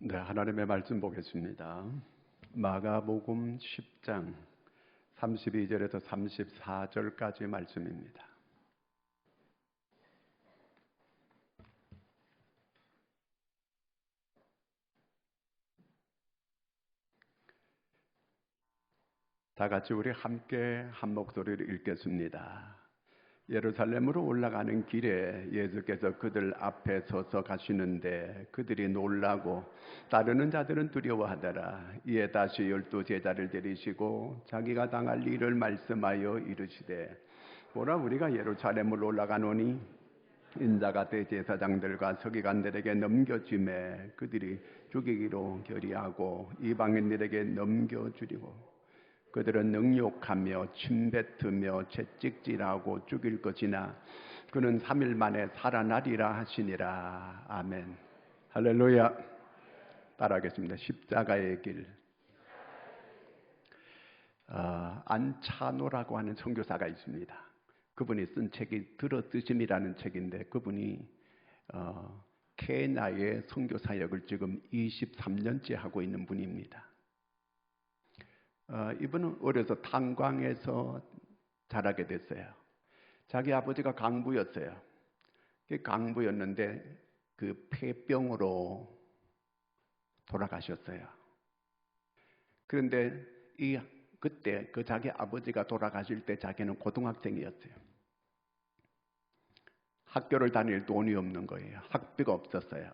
네, 하나님의 말씀 보겠습니다. 마가복음 10장 32절에서 34절까지 말씀입니다. 다 같이 우리 함께 한 목소리를 읽겠습니다. 예루살렘으로 올라가는 길에 예수께서 그들 앞에 서서 가시는데 그들이 놀라고 따르는 자들은 두려워하더라. 이에 다시 12 제자를 데리시고 자기가 당할 일을 말씀하여 이르시되 보라, 우리가 예루살렘으로 올라가노니 인자가 대제사장들과 서기관들에게 넘겨주매 그들이 죽이기로 결의하고 이방인들에게 넘겨주리고 그들은 능욕하며 침뱉으며 채찍질하고 죽일 것이나 그는 3일 만에 살아나리라 하시니라. 아멘. 할렐루야. 따라하겠습니다. 십자가의 길. 안차노라고 하는 선교사가 있습니다. 그분이 쓴 책이 들어드심이라는 책인데 그분이 케냐의 선교사역을 지금 23년째 하고 있는 분입니다. 이분은 어려서 탄광에서 자라게 됐어요. 자기 아버지가 강부였어요. 강부였는데 그 폐병으로 돌아가셨어요. 그런데 그때 그 자기 아버지가 돌아가실 때 자기는 고등학생이었어요. 학교를 다닐 돈이 없는 거예요. 학비가 없었어요.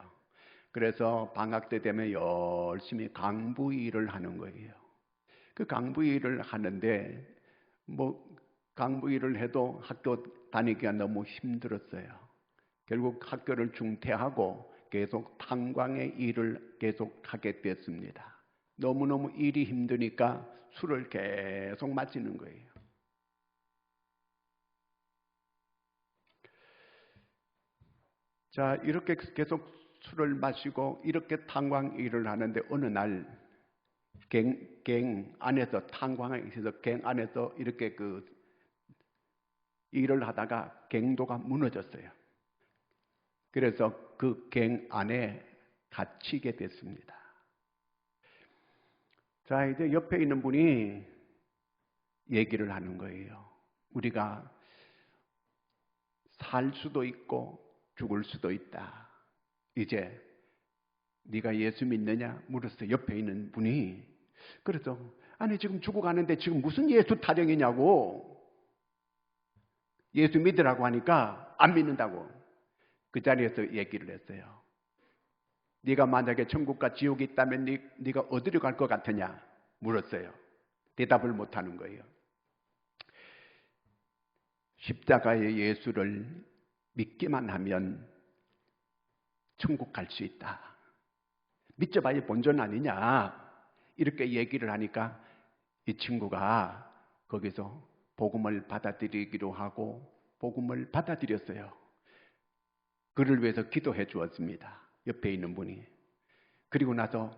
그래서 방학 때 되면 열심히 강부 일을 하는 거예요. 그 강부 일을 하는데 강부 일을 해도 학교 다니기가 너무 힘들었어요. 결국 학교를 중퇴하고 계속 탄광의 일을 계속 하게 됐습니다. 너무너무 일이 힘드니까 술을 계속 마시는 거예요. 자, 이렇게 계속 술을 마시고 이렇게 탄광 일을 하는데 어느 날 갱 안에서 탄광에 있어서 갱 안에서 이렇게 일을 하다가 갱도가 무너졌어요. 그래서 그 갱 안에 갇히게 됐습니다. 자, 이제 옆에 있는 분이 얘기를 하는 거예요. 우리가 살 수도 있고 죽을 수도 있다. 이제 네가 예수 믿느냐 물었어요. 옆에 있는 분이. 그래서 아니 지금 죽어가는데 지금 무슨 예수 타령이냐고. 예수 믿으라고 하니까 안 믿는다고. 그 자리에서 얘기를 했어요. 네가 만약에 천국과 지옥이 있다면 네가 어디로 갈 것 같으냐 물었어요. 대답을 못하는 거예요. 십자가의 예수를 믿기만 하면 천국 갈 수 있다. 믿져봐야 본전 아니냐 이렇게 얘기를 하니까 이 친구가 거기서 복음을 받아들이기로 하고 복음을 받아들였어요. 그를 위해서 기도해 주었습니다. 옆에 있는 분이. 그리고 나서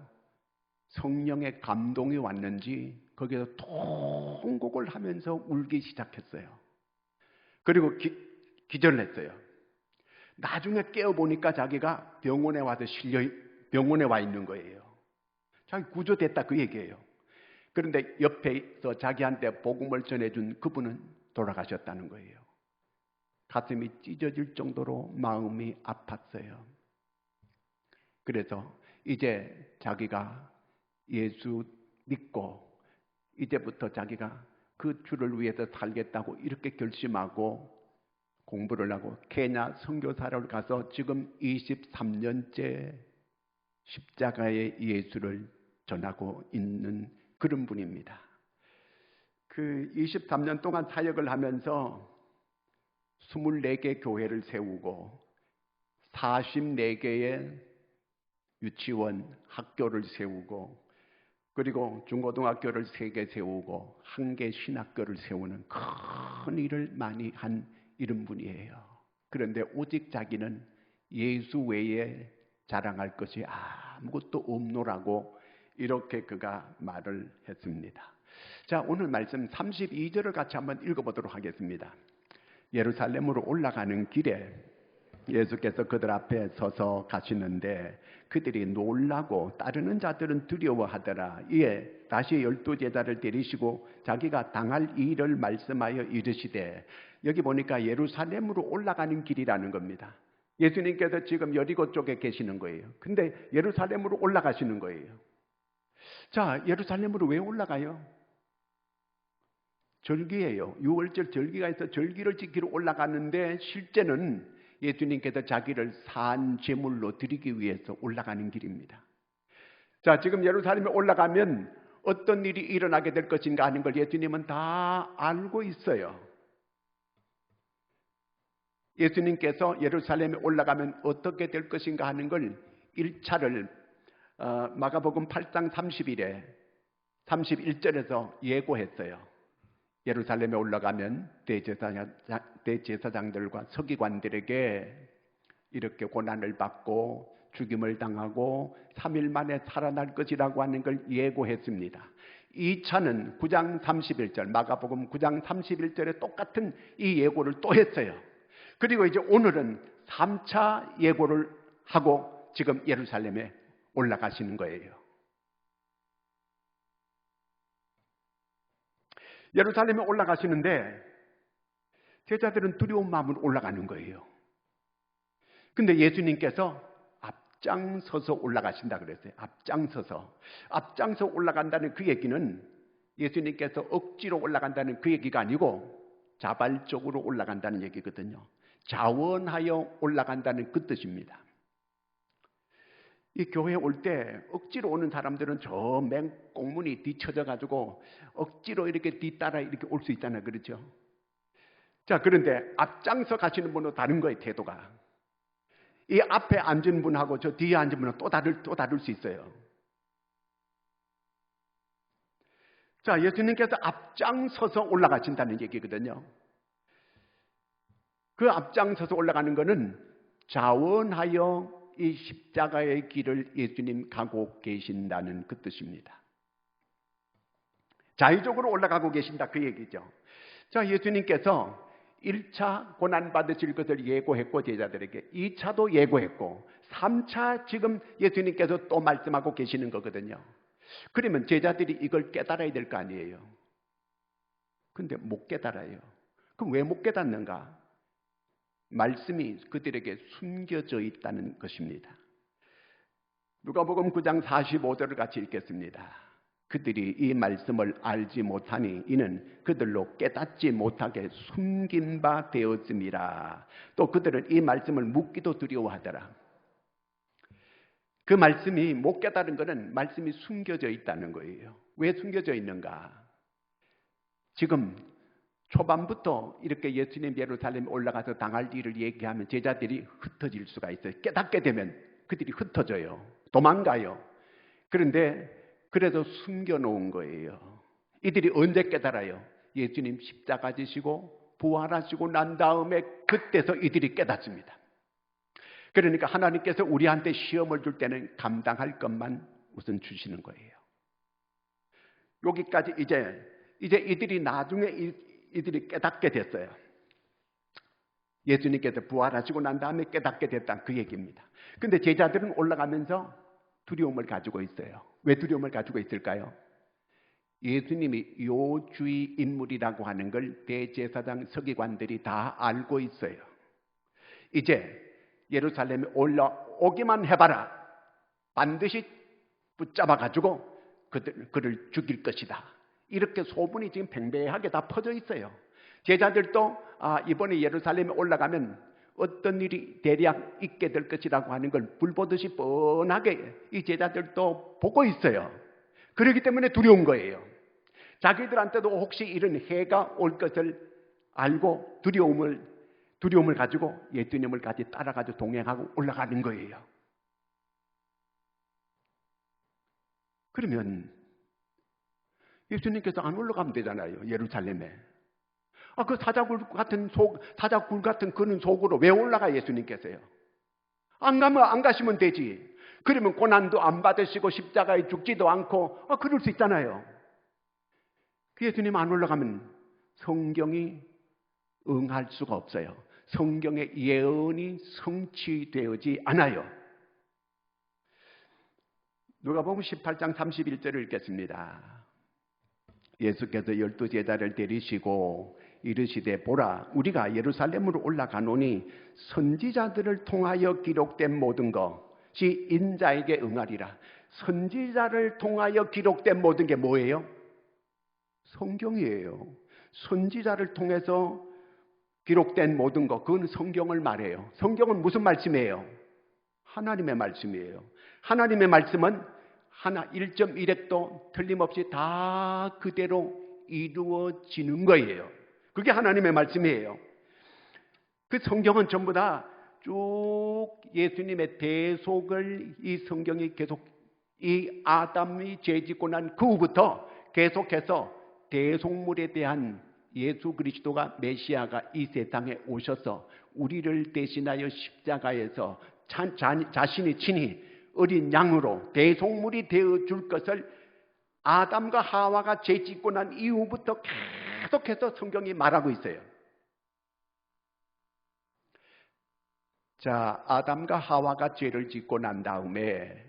성령의 감동이 왔는지 거기서 통곡을 하면서 울기 시작했어요. 그리고 기절했어요. 나중에 깨어보니까 자기가 병원에 와 있는 거예요. 자기 구조됐다 그 얘기예요. 그런데 옆에서 자기한테 복음을 전해준 그분은 돌아가셨다는 거예요. 가슴이 찢어질 정도로 마음이 아팠어요. 그래서 이제 자기가 예수 믿고 이제부터 자기가 그 주를 위해서 살겠다고 이렇게 결심하고 공부를 하고 케냐 선교사를 가서 지금 23년째 십자가의 예수를 전하고 있는 그런 분입니다. 그 23년 동안 사역을 하면서 24개 교회를 세우고 44개의 유치원 학교를 세우고 그리고 중고등학교를 3개 세우고 1개 신학교를 세우는 큰 일을 많이 한 이런 분이에요. 그런데 오직 자기는 예수 외에 자랑할 것이 아무것도 없노라고 이렇게 그가 말을 했습니다. 자, 오늘 말씀 32절을 같이 한번 읽어보도록 하겠습니다. 예루살렘으로 올라가는 길에 예수께서 그들 앞에 서서 가시는데 그들이 놀라고 따르는 자들은 두려워하더라. 이에 다시 12제자를 데리시고 자기가 당할 일을 말씀하여 이르시되, 여기 보니까 예루살렘으로 올라가는 길이라는 겁니다. 예수님께서 지금 여리고 쪽에 계시는 거예요. 근데 예루살렘으로 올라가시는 거예요. 자, 예루살렘으로 왜 올라가요? 절기예요. 6월절 절기가 있어 절기를 지키러 올라가는데 실제는 예수님께서 자기를 산 제물로 드리기 위해서 올라가는 길입니다. 자, 지금 예루살렘에 올라가면 어떤 일이 일어나게 될 것인가 하는 걸 예수님은 다 알고 있어요. 예수님께서 예루살렘에 올라가면 어떻게 될 것인가 하는 걸 1차를 마가복음 8장 31절에서 예고했어요. 예루살렘에 올라가면 대제사장들과 서기관들에게 이렇게 고난을 받고 죽임을 당하고 3일 만에 살아날 것이라고 하는 걸 예고했습니다. 2차는 9장 31절, 마가복음 9장 31절에 똑같은 이 예고를 또 했어요. 그리고 이제 오늘은 3차 예고를 하고 지금 예루살렘에 올라가시는 거예요. 예루살렘에 올라가시는데 제자들은 두려운 마음으로 올라가는 거예요. 근데 예수님께서 앞장서서 올라가신다 그랬어요. 앞장서 올라간다는 그 얘기는 예수님께서 억지로 올라간다는 그 얘기가 아니고 자발적으로 올라간다는 얘기거든요. 자원하여 올라간다는 그 뜻입니다. 이 교회에 올 때 억지로 오는 사람들은 저 맹꽁문이 뒤쳐져 가지고 억지로 이렇게 뒤따라 이렇게 올 수 있잖아요. 그렇죠? 자, 그런데 앞장서 가시는 분은 다른 거예요. 태도가. 이 앞에 앉은 분하고 저 뒤에 앉은 분은 또 다를 수 있어요. 자, 예수님께서 앞장서서 올라가신다는 얘기거든요. 그 앞장서서 올라가는 거는 자원하여 이 십자가의 길을 예수님 가고 계신다는 그 뜻입니다. 자의적으로 올라가고 계신다 그 얘기죠. 자, 예수님께서 1차 고난받으실 것을 예고했고 제자들에게 2차도 예고했고 3차 지금 예수님께서 또 말씀하고 계시는 거거든요. 그러면 제자들이 이걸 깨달아야 될 거 아니에요. 근데 못 깨달아요. 그럼 왜 못 깨닫는가? 말씀이 그들에게 숨겨져 있다는 것입니다. 누가복음 9장 45절을 같이 읽겠습니다. 그들이 이 말씀을 알지 못하니 이는 그들로 깨닫지 못하게 숨긴 바 되었음이라. 또 그들은 이 말씀을 묻기도 두려워하더라. 그 말씀이 못 깨달은 것은 말씀이 숨겨져 있다는 거예요. 왜 숨겨져 있는가? 지금 초반부터 이렇게 예수님 예루살렘에 올라가서 당할 일을 얘기하면 제자들이 흩어질 수가 있어요. 깨닫게 되면 그들이 흩어져요. 도망가요. 그런데 그래도 숨겨놓은 거예요. 이들이 언제 깨달아요? 예수님 십자가 지시고 부활하시고 난 다음에 그때서 이들이 깨닫습니다. 그러니까 하나님께서 우리한테 시험을 줄 때는 감당할 것만 우선 주시는 거예요. 여기까지 이제 이들이 나중에 이들이 깨닫게 됐어요. 예수님께서 부활하시고 난 다음에 깨닫게 됐다 그 얘기입니다. 근데 제자들은 올라가면서 두려움을 가지고 있어요. 왜 두려움을 가지고 있을까요? 예수님이 요주의 인물이라고 하는 걸 대제사장 서기관들이 다 알고 있어요. 이제 예루살렘에 올라오기만 해봐라. 반드시 붙잡아 가지고 그를 죽일 것이다. 이렇게 소문이 지금 팽배하게 다 퍼져 있어요. 제자들도 이번에 예루살렘에 올라가면 어떤 일이 대략 있게 될 것이라고 하는 걸 불보듯이 뻔하게 이 제자들도 보고 있어요. 그렇기 때문에 두려운 거예요. 자기들한테도 혹시 이런 해가 올 것을 알고 두려움을 가지고 예수님을 같이 따라가지고 동행하고 올라가는 거예요. 그러면 예수님께서 안 올라가면 되잖아요. 예루살렘에. 그 사자굴 같은 그는 속으로 왜 올라가 예수님께서요? 안 가시면 되지. 그러면 고난도 안 받으시고 십자가에 죽지도 않고 그럴 수 있잖아요. 그 예수님 안 올라가면 성경이 응할 수가 없어요. 성경의 예언이 성취되지 않아요. 누가복음 18장 31절을 읽겠습니다. 예수께서 12제자를 데리시고 이르시되 보라 우리가 예루살렘으로 올라가노니 선지자들을 통하여 기록된 모든 것이 인자에게 응하리라. 선지자를 통하여 기록된 모든 게 뭐예요? 성경이에요. 선지자를 통해서 기록된 모든 것, 그건 성경을 말해요. 성경은 무슨 말씀이에요? 하나님의 말씀이에요. 하나님의 말씀은 하나 1.1획도 틀림없이 다 그대로 이루어지는 거예요. 그게 하나님의 말씀이에요. 그 성경은 전부 다 쭉 예수님의 대속을 이 성경이 계속 이 아담이 죄 짓고 난 그 후부터 계속해서 대속물에 대한 예수 그리스도가 메시아가 이 세상에 오셔서 우리를 대신하여 십자가에서 자신이 친히 어린 양으로 대속물이 되어줄 것을 아담과 하와가 죄 짓고 난 이후부터 계속해서 성경이 말하고 있어요. 자, 아담과 하와가 죄를 짓고 난 다음에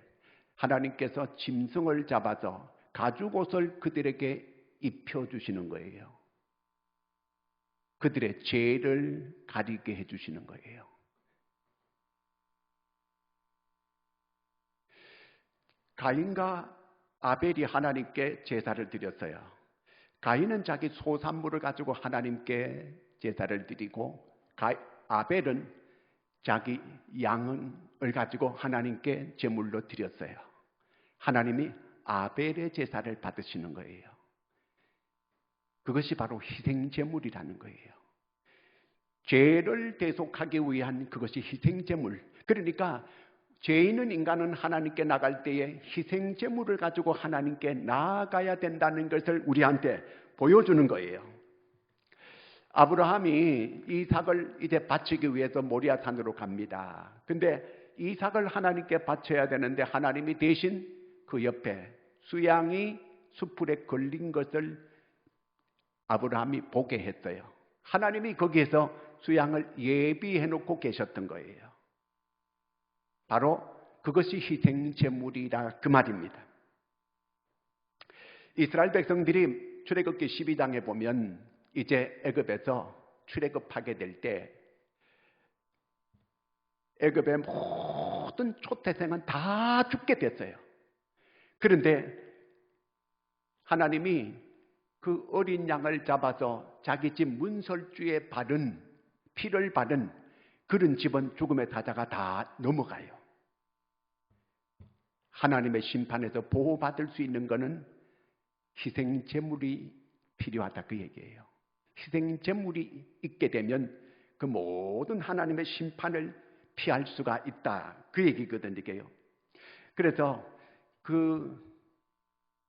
하나님께서 짐승을 잡아서 가죽옷을 그들에게 입혀주시는 거예요. 그들의 죄를 가리게 해주시는 거예요. 가인과 아벨이 하나님께 제사를 드렸어요. 가인은 자기 소산물을 가지고 하나님께 제사를 드리고 아벨은 자기 양을 가지고 하나님께 제물로 드렸어요. 하나님이 아벨의 제사를 받으시는 거예요. 그것이 바로 희생제물이라는 거예요. 죄를 대속하기 위한 그것이 희생제물. 그러니까 죄 있는 인간은 하나님께 나갈 때에 희생제물을 가지고 하나님께 나아가야 된다는 것을 우리한테 보여주는 거예요. 아브라함이 이삭을 이제 바치기 위해서 모리아산으로 갑니다. 근데 이삭을 하나님께 바쳐야 되는데 하나님이 대신 그 옆에 수양이 숯불에 걸린 것을 아브라함이 보게 했어요. 하나님이 거기에서 수양을 예비해 놓고 계셨던 거예요. 바로 그것이 희생제물이라 그 말입니다. 이스라엘 백성들이 출애굽기 12장에 보면 이제 애굽에서 출애굽하게 될 때 애굽의 모든 초태생은 다 죽게 됐어요. 그런데 하나님이 그 어린 양을 잡아서 자기 집 문설주에 바른 피를 바른 그런 집은 죽음의 사자가 다 넘어가요. 하나님의 심판에서 보호받을 수 있는 것은 희생제물이 필요하다 그 얘기예요. 희생제물이 있게 되면 그 모든 하나님의 심판을 피할 수가 있다 그 얘기거든요. 그래서 그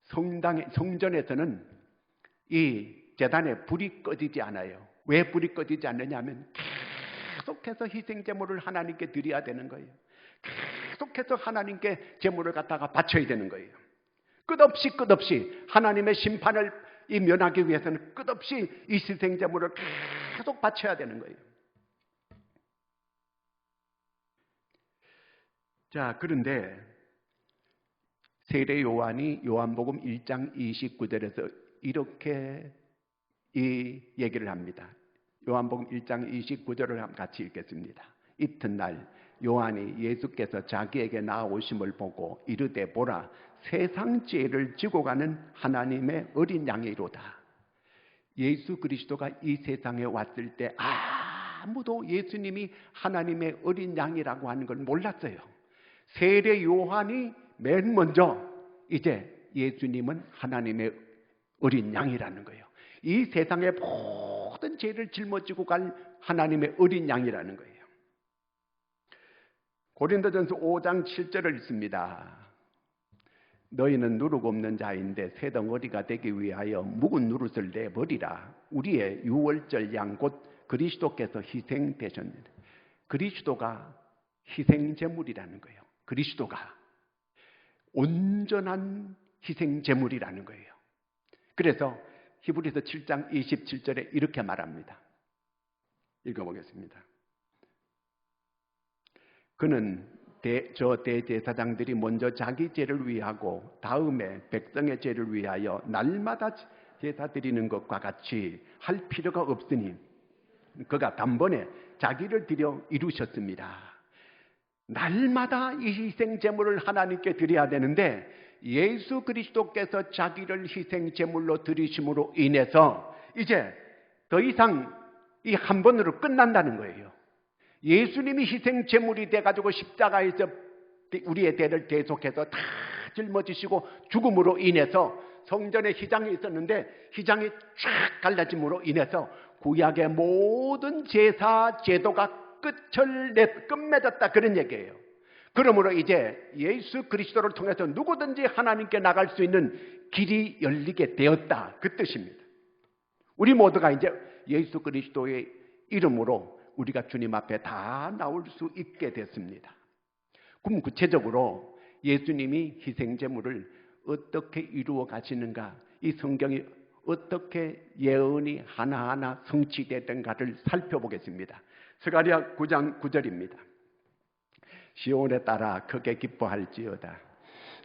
성전에서는 이 제단에 불이 꺼지지 않아요. 왜 불이 꺼지지 않느냐 하면 계속해서 희생제물을 하나님께 드려야 되는 거예요. 계속해서 하나님께 제물을 갖다가 바쳐야 되는 거예요. 끝없이 하나님의 심판을 면하기 위해서는 끝없이 이 희생제물을 계속 바쳐야 되는 거예요. 자, 그런데 세례 요한이 요한복음 1장 29절에서 이렇게 이 얘기를 합니다. 요한복음 1장 29절을 같이 읽겠습니다. 이튿날 요한이 예수께서 자기에게 나아오심을 보고 이르되 보라 세상 죄를 지고 가는 하나님의 어린 양이로다. 예수 그리스도가 이 세상에 왔을 때 아무도 예수님이 하나님의 어린 양이라고 하는 걸 몰랐어요. 세례 요한이 맨 먼저 이제 예수님은 하나님의 어린 양이라는 거예요. 이 세상의 모든 죄를 짊어지고 갈 하나님의 어린 양이라는 거예요. 고린도전서 5장 7절을 읽습니다. 너희는 누룩 없는 자인데 새덩어리가 되기 위하여 묵은 누룩을 내버리라. 우리의 유월절 양 곧 그리스도께서 희생되셨느니라. 그리스도가 희생제물이라는 거예요. 그리스도가 온전한 희생제물이라는 거예요. 그래서 히브리서 7장 27절에 이렇게 말합니다. 읽어보겠습니다. 그는 저 대제사장들이 먼저 자기 죄를 위하고 다음에 백성의 죄를 위하여 날마다 제사 드리는 것과 같이 할 필요가 없으니 그가 단번에 자기를 드려 이루셨습니다. 날마다 이 희생 제물을 하나님께 드려야 되는데 예수 그리스도께서 자기를 희생 제물로 드리심으로 인해서 이제 더 이상 이 한 번으로 끝난다는 거예요. 예수님이 희생 제물이 돼가지고 십자가에서 우리의 죄를 대속해서 다 짊어지시고 죽음으로 인해서 성전에 휘장이 있었는데 휘장이 쫙 갈라짐으로 인해서 구약의 모든 제사 제도가 끝맺었다 그런 얘기예요. 그러므로 이제 예수 그리스도를 통해서 누구든지 하나님께 나갈 수 있는 길이 열리게 되었다 그 뜻입니다. 우리 모두가 이제 예수 그리스도의 이름으로 우리가 주님 앞에 다 나올 수 있게 됐습니다. 그럼 구체적으로 예수님이 희생제물을 어떻게 이루어 가시는가, 이 성경이 어떻게 예언이 하나하나 성취되던가를 살펴보겠습니다. 스가랴 9장 9절입니다. 시온에 따라 크게 기뻐할지어다.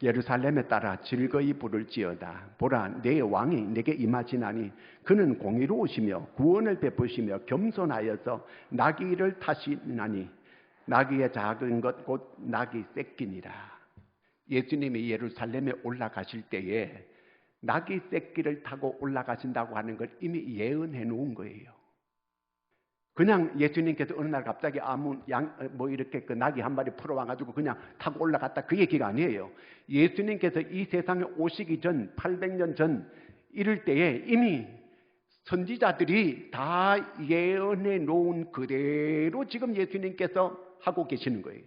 예루살렘에 따라 즐거이 부를지어다. 보라, 내 왕이 내게 임하시나니 그는 공의로우시며 구원을 베푸시며 겸손하여서 나귀를 타시나니 나귀의 작은 것 곧 나귀 새끼니라. 예수님이 예루살렘에 올라가실 때에 나귀 새끼를 타고 올라가신다고 하는 걸 이미 예언해 놓은 거예요. 그냥 예수님께서 어느 날 갑자기 이렇게 그 나귀 한 마리 풀어와가지고 그냥 타고 올라갔다 그 얘기가 아니에요. 예수님께서 이 세상에 오시기 전 800년 전 이럴 때에 이미 선지자들이 다 예언해 놓은 그대로 지금 예수님께서 하고 계시는 거예요.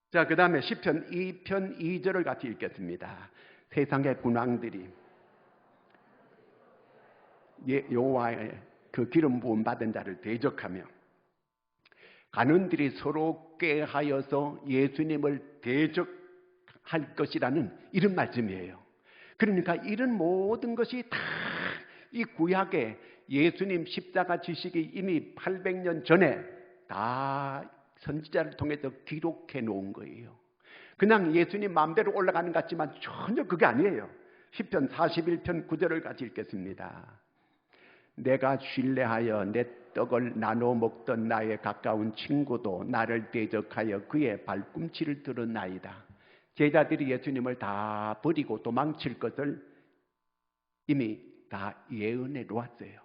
자, 그 다음에 시편 2편 2절을 같이 읽겠습니다. 세상의 군왕들이 여호와의 그 기름 부음 받은 자를 대적하며 간원들이 서로 꾀하여서 예수님을 대적할 것이라는 이런 말씀이에요. 그러니까 이런 모든 것이 다 이 구약에 예수님 십자가 지식이 이미 800년 전에 다 선지자를 통해서 기록해 놓은 거예요. 그냥 예수님 마음대로 올라가는 것 같지만 전혀 그게 아니에요. 시편 41편 9절을 같이 읽겠습니다. 내가 신뢰하여 내 떡을 나눠 먹던 나의 가까운 친구도 나를 대적하여 그의 발꿈치를 들었나이다. 제자들이 예수님을 다 버리고 도망칠 것을 이미 다 예언해 놓았어요.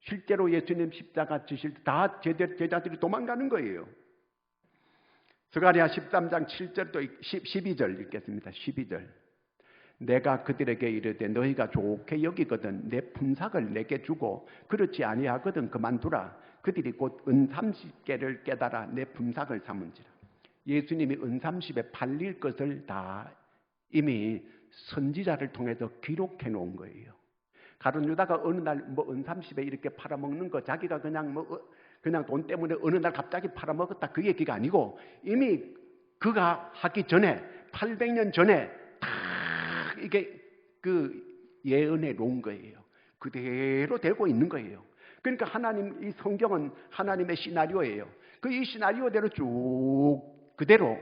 실제로 예수님 십자가 지실 때 다 제자들이 도망가는 거예요. 스가랴 13장 7절도 12절 읽겠습니다. 12절. 내가 그들에게 이르되 너희가 좋게 여기거든 내 품삯을 내게 주고 그렇지 아니하거든 그만두라. 그들이 곧 은 30개를 깨달아 내 품삯을 삼은지라. 예수님이 은 30에 팔릴 것을 다 이미 선지자를 통해서 기록해 놓은 거예요. 가룟 유다가 어느 날 은 30에 이렇게 팔아먹는 거 자기가 그냥 돈 때문에 어느 날 갑자기 팔아먹었다 그 얘기가 아니고 이미 그가 하기 전에 800년 전에 다 이게 그 예언해 놓은 거예요. 그대로 되고 있는 거예요. 그러니까 하나님 이 성경은 하나님의 시나리오예요. 그 이 시나리오대로 쭉 그대로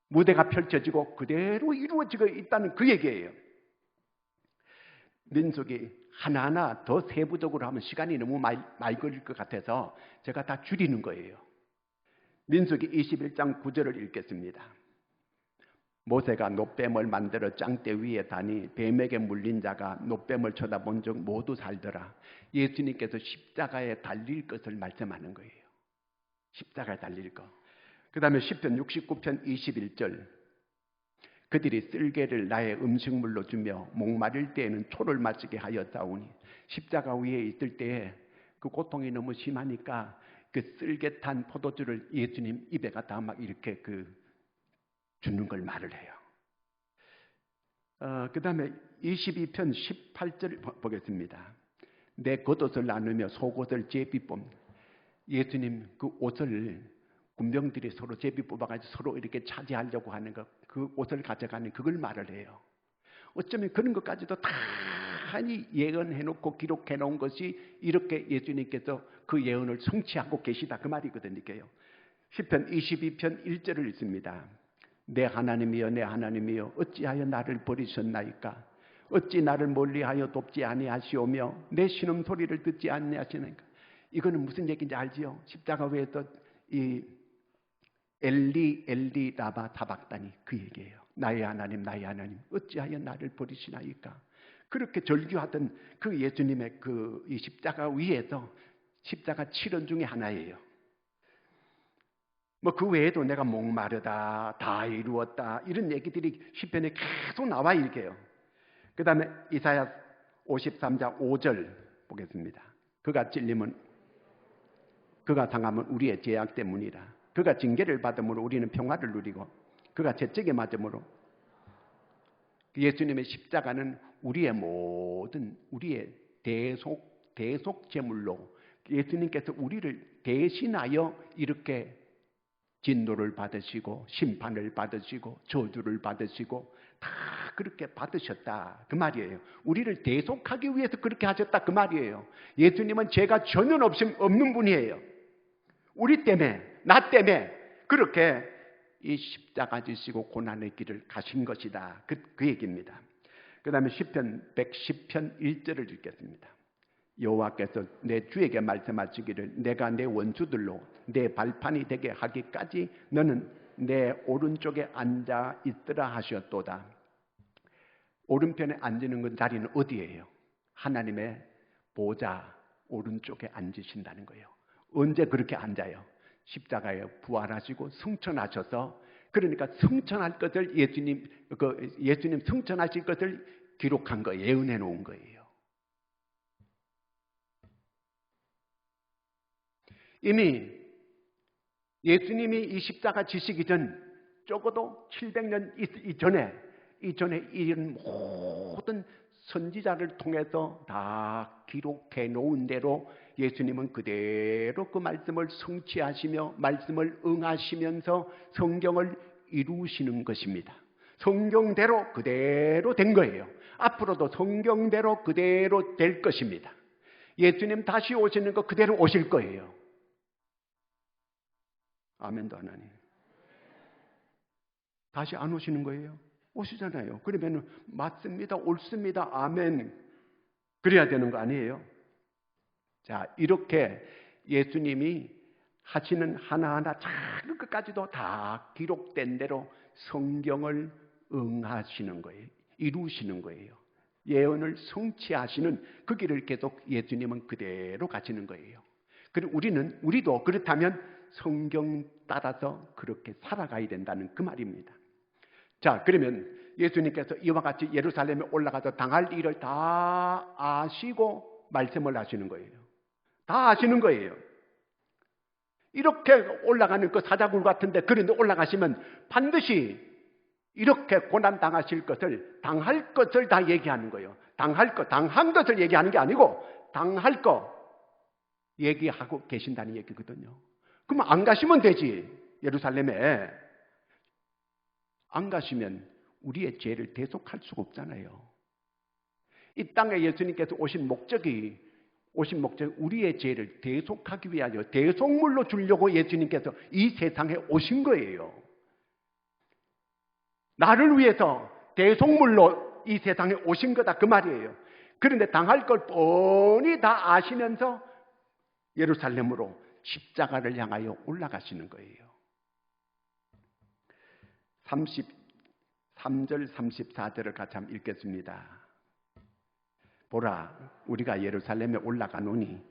무대가 펼쳐지고 그대로 이루어지고 있다는 그 얘기예요. 민수기 하나하나 더 세부적으로 하면 시간이 너무 많이 걸릴 것 같아서 제가 다 줄이는 거예요. 민수기 21장 9절을 읽겠습니다. 모세가 놋뱀을 만들어 짱대 위에 다니 뱀에게 물린 자가 놋뱀을 쳐다본 적 모두 살더라. 예수님께서 십자가에 달릴 것을 말씀하는 거예요. 십자가에 달릴 거. 그 다음에 시편 69편 21절. 그들이 쓸개를 나의 음식물로 주며 목마를 때에는 초를 마시게 하였사오니 십자가 위에 있을 때에 그 고통이 너무 심하니까 그 쓸개 탄 포도주를 예수님 입에 갖다 막 이렇게 주는 걸 말을 해요. 그 다음에 22편 18절 보겠습니다. 내 겉옷을 나누며 속옷을 제비 뽑는 예수님 그 옷을 군병들이 서로 제비 뽑아가지고 서로 이렇게 차지하려고 하는 것, 그 옷을 가져가는 그걸 말을 해요. 어쩌면 그런 것까지도 다 많이 예언해놓고 기록해놓은 것이 이렇게 예수님께서 그 예언을 성취하고 계시다 그 말이거든요. 시편 22편 1절을 읽습니다. 내 하나님이여 내 하나님이여 어찌하여 나를 버리셨나이까? 어찌 나를 멀리하여 돕지 아니하시오며 내 신음소리를 듣지 아니하시나이까? 이거는 무슨 얘기인지 알지요? 십자가 위에서 이 엘리 엘리 라바 사박다니 그 얘기예요. 나의 하나님 어찌하여 나를 버리시나이까? 그렇게 절규하던 그 예수님의 이 십자가 위에서 십자가 7원 중에 하나예요. 그 외에도 내가 목마르다, 다 이루었다 이런 얘기들이 시편에 계속 나와 있게요. 그 다음에 이사야 53장 5절 보겠습니다. 그가 찔림은 그가 당함은 우리의 죄악 때문이라. 그가 징계를 받음으로 우리는 평화를 누리고 그가 채찍에 맞음으로. 예수님의 십자가는 우리의 모든 우리의 대속 제물로 예수님께서 우리를 대신하여 이렇게 진노를 받으시고 심판을 받으시고 저주를 받으시고 다 그렇게 받으셨다 그 말이에요. 우리를 대속하기 위해서 그렇게 하셨다 그 말이에요. 예수님은 죄가 전혀 없는 분이에요. 우리 때문에 나 때문에 그렇게 이 십자가 지시고 고난의 길을 가신 것이다 그 얘기입니다. 그 다음에 시편 110편 1절을 읽겠습니다. 여호와께서 내 주에게 말씀하시기를 내가 내 원수들로 내 발판이 되게 하기까지 너는 내 오른쪽에 앉아 있으라 하셨도다. 오른편에 앉는 그 자리는 어디예요? 하나님의 보좌 오른쪽에 앉으신다는 거예요. 언제 그렇게 앉아요? 십자가에 부활하시고 승천하셔서, 그러니까 승천할 것을 예수님 승천하실 것을 기록한 거, 예언해 놓은 거예요. 이미 예수님이 이 십자가 지시기 전 적어도 700년 이전에 이런 모든 선지자를 통해서 다 기록해 놓은 대로 예수님은 그대로 그 말씀을 성취하시며 말씀을 응하시면서 성경을 이루시는 것입니다. 성경대로 그대로 된 거예요. 앞으로도 성경대로 그대로 될 것입니다. 예수님 다시 오시는 거 그대로 오실 거예요. 아멘도 하나님. 다시 안 오시는 거예요? 오시잖아요. 그러면 맞습니다, 옳습니다, 아멘 그래야 되는 거 아니에요? 자, 이렇게 예수님이 하시는 하나하나 작은 것까지도 다 기록된 대로 성경을 응하시는 거예요. 이루시는 거예요. 예언을 성취하시는 그 길을 계속 예수님은 그대로 가시는 거예요. 그리고 우리도 그렇다면 성경 따라서 그렇게 살아가야 된다는 그 말입니다. 자, 그러면 예수님께서 이와 같이 예루살렘에 올라가서 당할 일을 다 아시고 말씀을 하시는 거예요. 다 아시는 거예요. 이렇게 올라가는 그 사자굴 같은데 그런데 올라가시면 반드시 이렇게 고난 당하실 것을, 당할 것을 다 얘기하는 거예요. 당한 것을 얘기하는 게 아니고 당할 거 얘기하고 계신다는 얘기거든요. 그러면 안 가시면 되지. 예루살렘에 안 가시면 우리의 죄를 대속할 수가 없잖아요. 이 땅에 예수님께서 오신 목적이 우리의 죄를 대속하기 위하여 대속물로 주려고 예수님께서 이 세상에 오신 거예요. 나를 위해서 대속물로 이 세상에 오신 거다 그 말이에요. 그런데 당할 걸 뻔히 다 아시면서 예루살렘으로 십자가를 향하여 올라가시는 거예요. 33절 34절을 같이 한번 읽겠습니다. 보라, 우리가 예루살렘에 올라가노니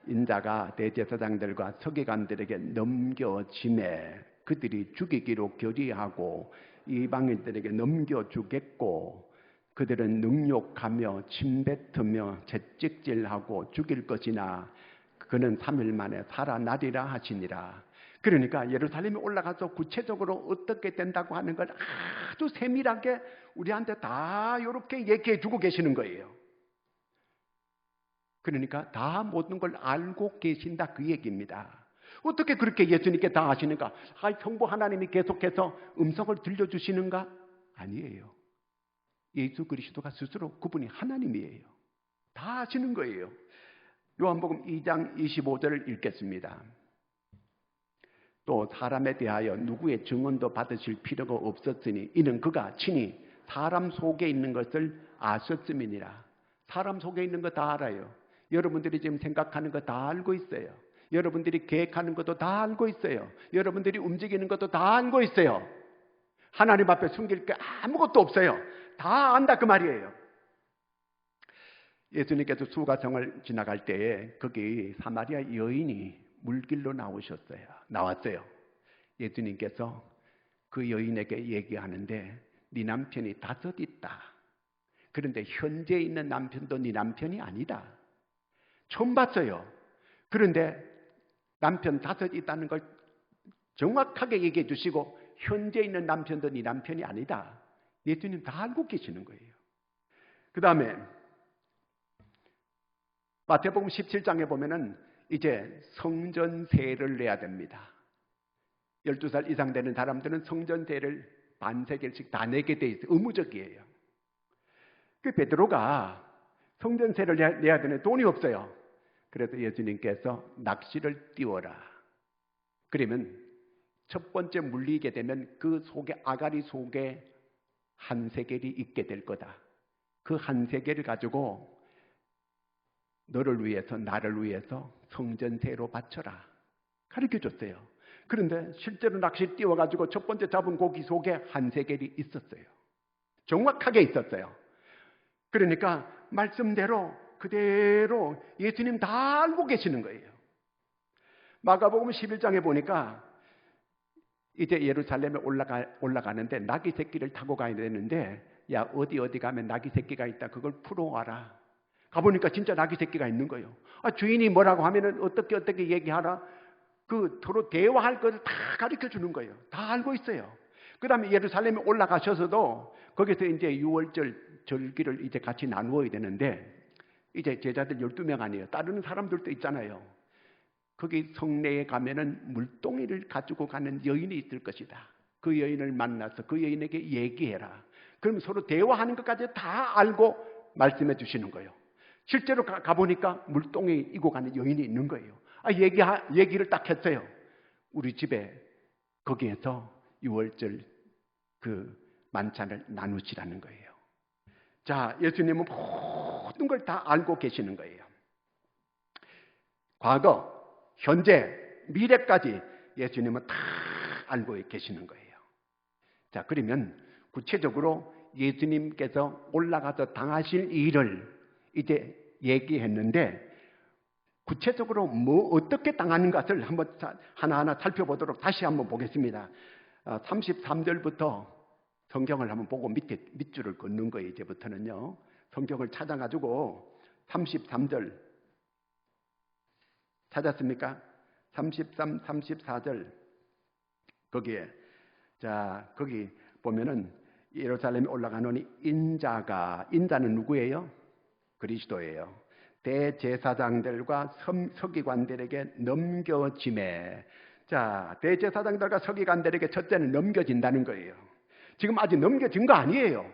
인자가 대제사장들과 서기관들에게 넘겨짐에 그들이 죽이기로 결의하고 이방인들에게 넘겨주겠고 그들은 능욕하며 침뱉으며 채찍질하고 죽일 것이나 그는 3일 만에 살아나리라 하시니라. 그러니까 예루살렘에 올라가서 구체적으로 어떻게 된다고 하는 걸 아주 세밀하게 우리한테 다 이렇게 얘기해 주고 계시는 거예요. 그러니까 다 모든 걸 알고 계신다 그 얘기입니다. 어떻게 그렇게 예수님께 다 아시는가? 성부 하나님이 계속해서 음성을 들려주시는가? 아니에요. 예수 그리스도가 스스로 그분이 하나님이에요. 다 아시는 거예요. 요한복음 2장 25절을 읽겠습니다. 또 사람에 대하여 누구의 증언도 받으실 필요가 없었으니 이는 그가 친히 사람 속에 있는 것을 아셨음이니라. 사람 속에 있는 거 다 알아요. 여러분들이 지금 생각하는 거 다 알고 있어요. 여러분들이 계획하는 것도 다 알고 있어요. 여러분들이 움직이는 것도 다 알고 있어요. 하나님 앞에 숨길 게 아무것도 없어요. 다 안다 그 말이에요. 예수님께서 수가성을 지나갈 때에 거기 사마리아 여인이 물길로 나왔어요. 예수님께서 그 여인에게 얘기하는데 네 남편이 5 있다. 그런데 현재 있는 남편도 네 남편이 아니다. 처음 봤어요. 그런데 남편 5 있다는 걸 정확하게 얘기해 주시고 현재 있는 남편도 네 남편이 아니다. 예수님 다 알고 계시는 거예요. 그 다음에 마태복음 17장에 보면은 이제 성전세를 내야 됩니다. 12살 이상 되는 사람들은 성전세를 반세겔씩 다 내게 돼 있어요. 의무적이에요. 그 베드로가 성전세를 내야 되는데 돈이 없어요. 그래서 예수님께서 낚시를 띄워라. 그러면 첫 번째 물리게 되면 그 속에 아가리 속에 1세겔이 있게 될 거다. 그 1세겔을 가지고 너를 위해서 나를 위해서 성전세로 바쳐라. 가르쳐줬어요. 그런데 실제로 낚시 띄워가지고 첫 번째 잡은 고기 속에 1세겔이 있었어요. 정확하게 있었어요. 그러니까 말씀대로 그대로 예수님 다 알고 계시는 거예요. 마가복음 11장에 보니까 이제 예루살렘에 올라가는데 나귀 새끼를 타고 가야 되는데 야 어디 가면 나귀 새끼가 있다. 그걸 풀어와라. 가보니까 진짜 나귀 새끼가 있는 거예요. 주인이 뭐라고 하면은 어떻게 얘기하라. 그 서로 대화할 것을 다 가르쳐 주는 거예요. 다 알고 있어요. 그 다음에 예루살렘에 올라가셔서도 거기서 이제 유월절 절기를 이제 같이 나누어야 되는데 이제 제자들 12명 아니에요. 다른 사람들도 있잖아요. 거기 성내에 가면은 물동이를 가지고 가는 여인이 있을 것이다. 그 여인을 만나서 그 여인에게 얘기해라. 그럼 서로 대화하는 것까지 다 알고 말씀해 주시는 거예요. 실제로 가보니까 물동이 이고 가는 여인이 있는 거예요. 얘기를 딱 했어요. 우리 집에 거기에서 6월절 그 만찬을 나누시라는 거예요. 자, 예수님은 모든 걸 다 알고 계시는 거예요. 과거, 현재, 미래까지 예수님은 다 알고 계시는 거예요. 자, 그러면 구체적으로 예수님께서 올라가서 당하실 일을 이제 얘기했는데 구체적으로 어떻게 당하는 것을 한번 하나하나 살펴보도록 다시 한번 보겠습니다. 33절부터 성경을 한번 보고 밑줄을 긋는 거예요. 이제부터는요. 성경을 찾아가지고 33절 찾았습니까? 33, 34절 거기에 거기 보면은 예루살렘에 올라가노니 인자는 누구예요? 그리스도예요. 대제사장들과 서기관들에게 넘겨짐에 대제사장들과 서기관들에게 첫째는 넘겨진다는 거예요. 지금 아직 넘겨진 거 아니에요.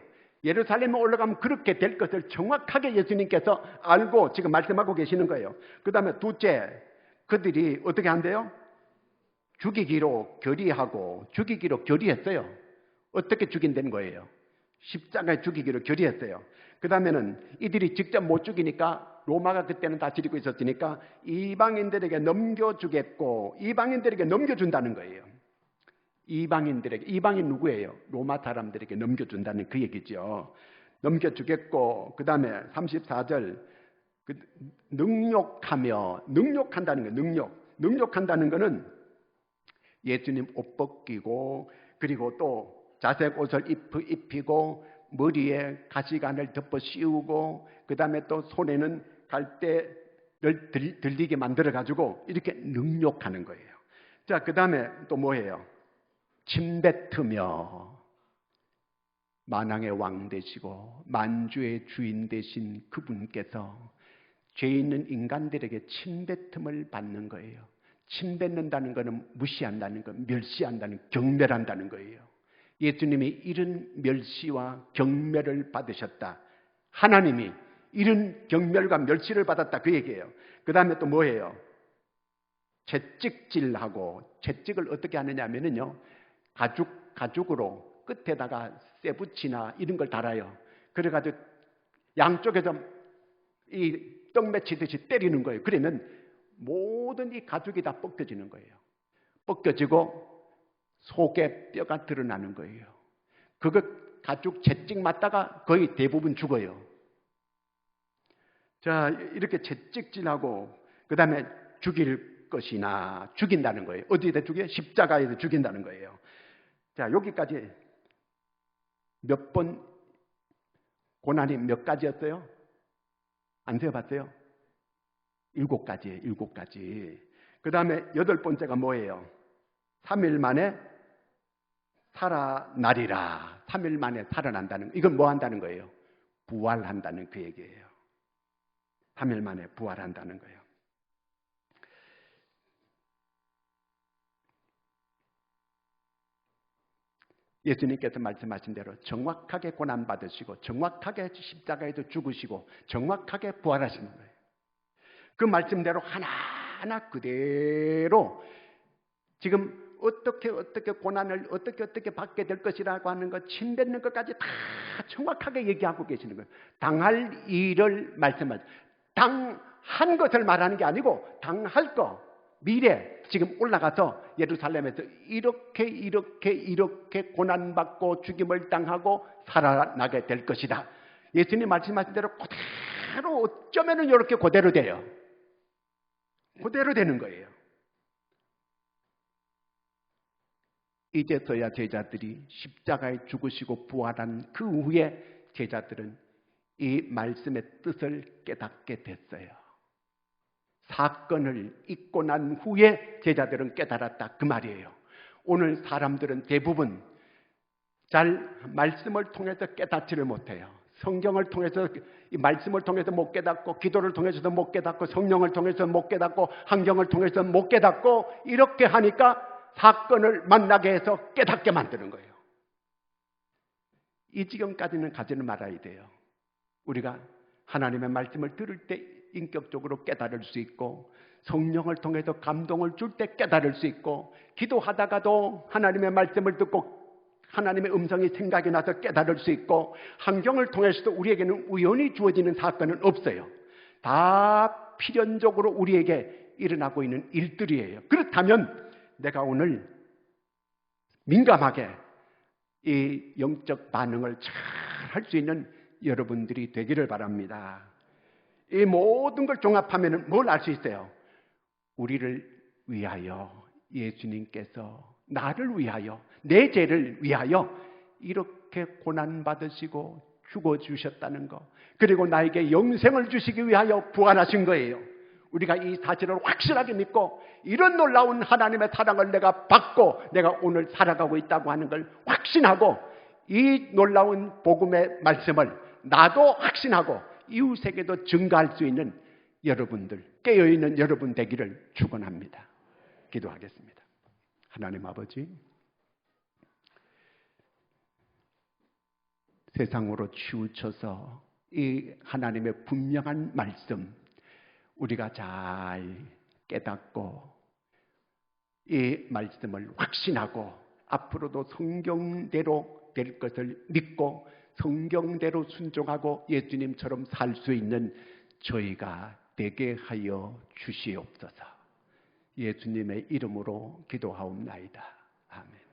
예루살렘에 올라가면 그렇게 될 것을 정확하게 예수님께서 알고 지금 말씀하고 계시는 거예요. 그 다음에 둘째, 그들이 어떻게 한대요? 죽이기로 결의했어요. 어떻게 죽인다는 거예요? 십자가에 죽이기로 결의했어요. 그 다음에는 이들이 직접 못 죽이니까 로마가 그때는 다스리고 있었으니까 이방인들에게 넘겨주겠고 이방인들에게 넘겨준다는 거예요. 이방인 누구예요? 로마 사람들에게 넘겨준다는 그 얘기죠. 넘겨주겠고 그 다음에 34절 능욕한다는 거예요. 능욕한다는 거는 예수님 옷 벗기고 그리고 또 자색 옷을 입히고 머리에 가시관을 덮어 씌우고 그 다음에 또 손에는 갈대를 들리게 만들어 가지고 이렇게 능욕하는 거예요. 자, 그 다음에 또 뭐예요? 침뱉으며 만왕의 왕 되시고 만주의 주인 되신 그분께서 죄 있는 인간들에게 침뱉음을 받는 거예요. 침뱉는다는 것은 무시한다는 것, 멸시한다는, 경멸한다는 거예요. 예수님이 이런 멸시와 경멸을 받으셨다. 하나님이 이런 경멸과 멸시를 받았다 그 얘기예요. 그 다음에 또 뭐예요? 채찍질하고, 채찍을 어떻게 하느냐 하면은요, 가죽으로 끝에다가 쇠붙이나 이런 걸 달아요. 그래가지고 양쪽에서 이 떡 맺히듯이 때리는 거예요. 그러면 모든 이 가죽이 다 벗겨지는 거예요. 벗겨지고 속에 뼈가 드러나는 거예요. 그거 가죽 채찍 맞다가 거의 대부분 죽어요. 자, 이렇게 채찍질하고 그 다음에 죽일 것이나 죽인다는 거예요. 어디에다 죽여요? 십자가에서 죽인다는 거예요. 자, 여기까지 몇 번 고난이 몇 가지였어요? 안 세어봤어요? 7가지예요. 7가지. 그 다음에 8번째가 뭐예요? 3일 만에 살아나리라. 3일 만에 살아난다는, 이건 뭐 한다는 거예요? 부활한다는 그 얘기예요. 3일 만에 부활한다는 거예요. 예수님께서 말씀하신 대로 정확하게 고난받으시고 정확하게 십자가에도 죽으시고 정확하게 부활하시는 거예요. 그 말씀대로 하나하나 그대로 지금 어떻게 고난을 어떻게 받게 될 것이라고 하는 것, 침 뱉는 것까지 다 정확하게 얘기하고 계시는 거예요. 당할 일을 말씀하죠. 당한 것을 말하는 게 아니고 당할 거, 미래, 지금 올라가서 예루살렘에서 이렇게 고난받고 죽임을 당하고 살아나게 될 것이다. 예수님 말씀하신 대로 그대로 어쩌면은 이렇게 그대로 돼요. 그대로 되는 거예요. 이제서야 제자들이 십자가에 죽으시고 부활한 그 후에 제자들은 이 말씀의 뜻을 깨닫게 됐어요. 사건을 잊고 난 후에 제자들은 깨달았다 그 말이에요. 오늘 사람들은 대부분 잘 말씀을 통해서 깨닫지를 못해요. 성경을 통해서, 이 말씀을 통해서 못 깨닫고, 기도를 통해서도 못 깨닫고, 성령을 통해서 못 깨닫고, 환경을 통해서 못 깨닫고, 이렇게 하니까 사건을 만나게 해서 깨닫게 만드는 거예요. 이 지경까지는 가지는 말아야 돼요. 우리가 하나님의 말씀을 들을 때 인격적으로 깨달을 수 있고, 성령을 통해서 감동을 줄 때 깨달을 수 있고, 기도하다가도 하나님의 말씀을 듣고 하나님의 음성이 생각이 나서 깨달을 수 있고, 환경을 통해서도 우리에게는 우연히 주어지는 사건은 없어요. 다 필연적으로 우리에게 일어나고 있는 일들이에요. 그렇다면 내가 오늘 민감하게 이 영적 반응을 잘 할 수 있는 여러분들이 되기를 바랍니다. 이 모든 걸 종합하면 뭘 알 수 있어요? 우리를 위하여 예수님께서 나를 위하여, 내 죄를 위하여 이렇게 고난받으시고 죽어주셨다는 거, 그리고 나에게 영생을 주시기 위하여 부활하신 거예요. 우리가 이 사실을 확실하게 믿고 이런 놀라운 하나님의 사랑을 내가 받고 내가 오늘 살아가고 있다고 하는 걸 확신하고, 이 놀라운 복음의 말씀을 나도 확신하고 이웃에게도 증가할 수 있는 여러분들, 깨어있는 여러분 되기를 축원합니다. 기도하겠습니다. 하나님 아버지, 세상으로 치우쳐서 이 하나님의 분명한 말씀 우리가 잘 깨닫고 이 말씀을 확신하고 앞으로도 성경대로 될 것을 믿고 성경대로 순종하고 예수님처럼 살 수 있는 저희가 되게 하여 주시옵소서. 예수님의 이름으로 기도하옵나이다. 아멘.